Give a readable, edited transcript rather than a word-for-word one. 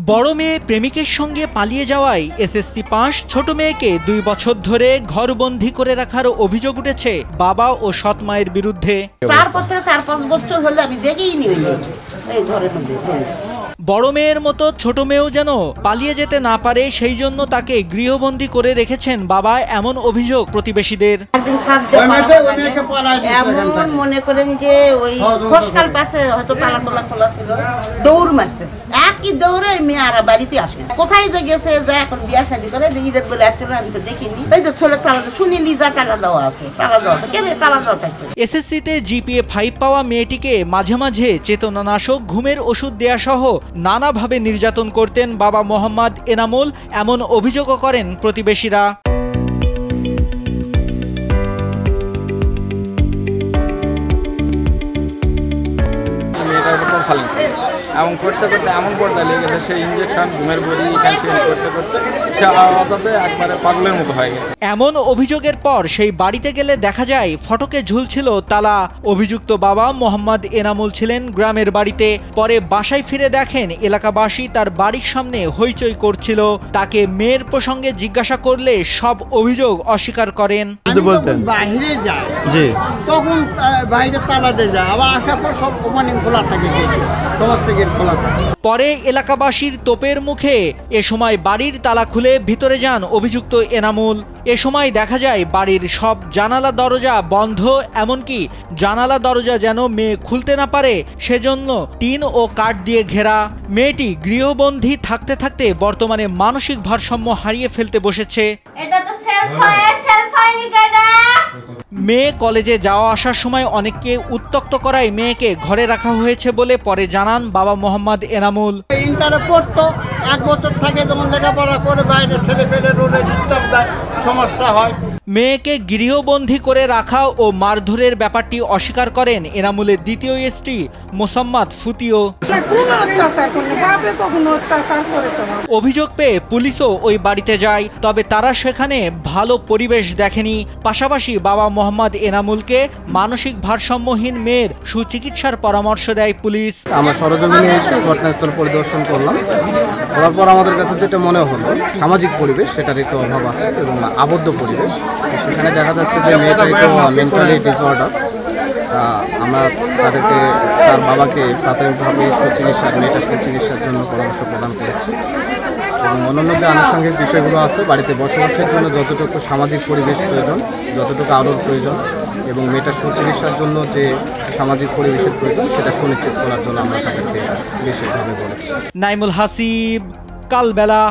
বড় মেয়ে প্রেমিকের সঙ্গে পালিয়ে যাওয়ায় এসএসসি পাস ছোট মেয়েকে 2 বছর ধরে ঘরবন্দি করে রাখার অভিযোগ উঠেছে বাবা ও সৎ মায়ের বিরুদ্ধে। 4-5 বছর হলে আমি দেখিনি এই ঘরের মধ্যে। বড় মেয়ের মতো ছোট মেয়েও যেন পালিয়ে যেতে না পারে সেই জন্য তাকে গৃহবন্দী করে রেখেছেন বাবা, এমন অভিযোগ প্রতিবেশীদের। এমন মনে করেন যে ওই ফসকাল পাশে হয়তো তালা তোলা খোলা ছিল, দৌড় মারছে, একই দৌড়ে মেয়ে আর বাড়িতে আসে। কোথায় যে গেছে যে এখন বিয়া শাদী করে যে ঈদের বলে একটা আমি তো দেখিনি। এই যে ছোট তালা শুনিলি যা তালা দেওয়া আছে, তালা দেওয়া আছে, কেন তালা দেওয়া থাকবে। এসএসসিতে জিপিএ 5 পাওয়া মেয়েটিকে মাঝে মাঝে চেতনানাশক, ঘুমের ওষুধ দেয়া সহ নানাভাবে নির্যাতন করতেন বাবা মোহাম্মদ এনামুল, এমন অভিযোগও করেন প্রতিবেশীরা। এমন করতে করতে এমন পর্দা লেগে গেছে, সেই ইঞ্জেকশন, ঘুমের বড়ি ক্যান্সেল করতে করতে সে আলাদাতে একবারে পাগলের মতো হয়ে গেছে। এমন অভিযোগের পর সেই বাড়িতে গেলে দেখা যায় ফটকে ঝুলছিল তালা। অভিযুক্ত বাবা মোহাম্মদ এনামুল ছিলেন গ্রামের বাড়িতে, পরে বাসায় ফিরে দেখেন এলাকাবাসী তার বাড়ির সামনে হইচই করছিল। তাকে মেয়ের প্রসঙ্গে জিজ্ঞাসা করলে সব অভিযোগ অস্বীকার করেন। বাইরে যায় জি, তখন বাইরে তালা দিয়ে যায়, আবার আসার পর সব ওপেনিং খোলা থাকে, পরে এলাকাবাসীর তোপের মুখে এ সময় বাড়ির তালা খুলে ভিতরে যান অভিযুক্ত এনামুল। এ সময় দেখা যায় বাড়ির সব জানালা দরজা বন্ধ, এমনকি জানালা দরজা যেন মেয়ে খুলতে না পারে সেজন্য টিন ও কাঠ দিয়ে ঘেরা। মেয়েটি গৃহবন্দী থাকতে থাকতে বর্তমানে মানসিক ভারসাম্য হারিয়ে ফেলতে বসেছে। মেয়ে কলেজে যাওয়া আসার সময় অনেককে উত্ত্যক্ত করায় মেয়েকে ঘরে রাখা হয়েছে বলে পরে জানান বাবা মোহাম্মদ এনামুল। ইন্টারে পড়তো, 1 বছর থাকে যখন লেখাপড়া করে বাইরে ছেলে পেলে রোডে ডিস্টার্ব দেয়, সমস্যা হয়। মেয়েকে গৃহবন্দী করে রাখা ও মারধরের ব্যাপারটি অস্বীকার করেন এনামুলের দ্বিতীয় স্ত্রী মোসাম্মদ ফুতিও। অভিযোগ পেয়ে পুলিশও ওই বাড়িতে যায়, তবে তারা সেখানে ভালো পরিবেশ দেখেনি। পাশাপাশি বাবা মোহাম্মদ এনামুলকে মানসিক ভারসাম্যহীন মেয়ের সুচিকিৎসার পরামর্শ দেয় পুলিশ। আমরা সরজমিনে এসে ঘটনাস্থল পরিদর্শন করলাম, করার পর আমাদের কাছে যেটা মনে হলো সামাজিক পরিবেশ সেটার একটু অভাব আছে এবং আবদ্ধ পরিবেশ। সেখানে দেখা যাচ্ছে যে মেয়েটা একটু মেন্টালি ডিসঅর্ডার। আমরা তাদেরকে, তার বাবাকে প্রাথমিকভাবে মেয়েটার সুচিকিৎসার জন্য পরামর্শ প্রদান করেছি এবং অন্যান্য যে আনুষঙ্গিক বিষয়গুলো আছে, বাড়িতে বসবাসের জন্য যতটুকু সামাজিক পরিবেশ প্রয়োজন, যতটুকু আলোর প্রয়োজন এবং মেয়েটার সুচিকিৎসার জন্য যে সামাজিক পরিবেশের প্রয়োজন সেটা সুনিশ্চিত করার জন্য আমরা তাদেরকে বিশেষভাবে বলেছি। নাইমুল হাসিব, কালবেলা।